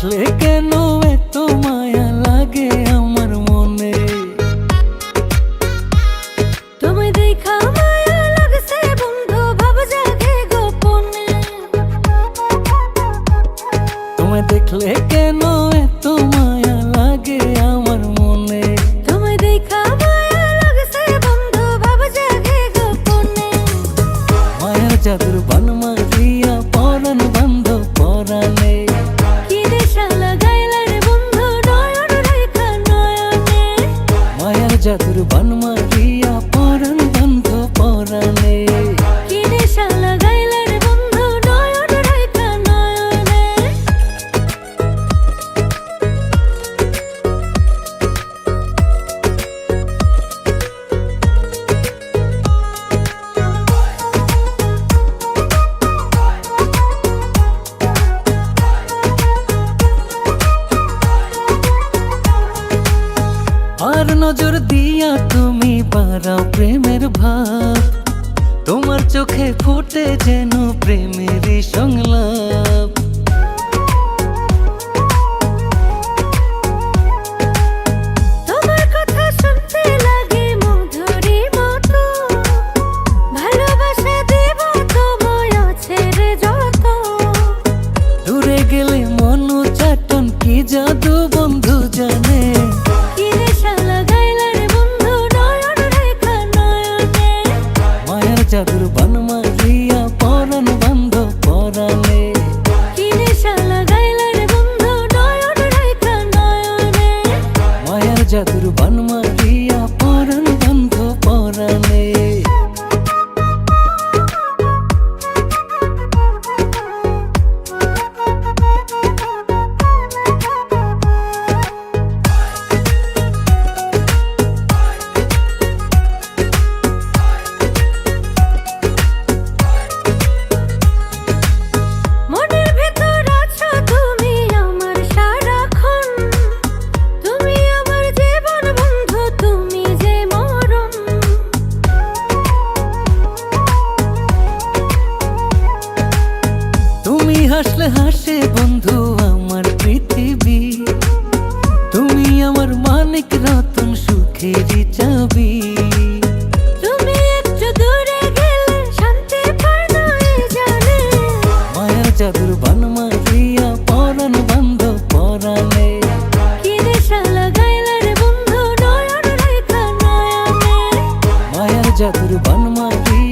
দেখলে কেন এত মায়া লাগে আমার মনে। তোমায় দেখা মায়া লাগছে বন্ধু, ভাব জাগে গোপনে। তোমায় দেখলে কেন এত মায়া লাগে আমার মনে। তোমায় দেখা মায়া লাগছে বন্ধু, ভাব জাগে গোপনে। মায়ার জাদুর বান মারিয়া পরাণ বন্ধ পরাণে। কি নেশা লাগাইলা রে বন্ধু নয়ন রেখা নয়নে। মায়ার জাদুর বান মারিয়া পরাণ বন্ধ পরাণে। কি নেশা লাগাইলা রে বন্ধু নয়ন রেখা নয়নে। আর নজর দিয়া তুমি বাড়াও প্রেমের ভাব। তোমার চোখে ফুটে যেন প্রেমেরই সংলাপ। তোমার কথা শুনতে লাগে মধুরী মতো। ভালোবাসা দেব তোমায় ছেড়ে যত। দূরে গেলে মন চাটন কি জাদু বন্ধু জানে। কি নেশা লাগাইলা রে বন্ধু নয়ন রেখা নয়নে। মায়ার জাদুর বান মারিয়া পরাণ বন্ধ পরাণে। কি নেশা লাগাইলা রে বন্ধু নয়ন রেখা নয়নে। মায়ার জাদুর বান মারিয়া পরাণ বন্ধ পরাণে। মনের ভেতর আছো তুমি আমার সারাক্ষণ। তুমি আমার জীবন বন্ধু, তুমি যে মরণ। তুমি হাসলে হাসে বন্ধু আমার পৃথিবী। তুমি আমার মানিক রতন সুখেরই চাবি। তুমি একটু দূরে গেলে শান্তি পায় না এই জানে। মায়ার জাদুর বান মারিয়া পরাণ বন্ধ পরাণে। কি নেশা লাগাইলা রে বন্ধু নয়ন রেখা নয়নে। মায়ার জাদুর বান মারিয়া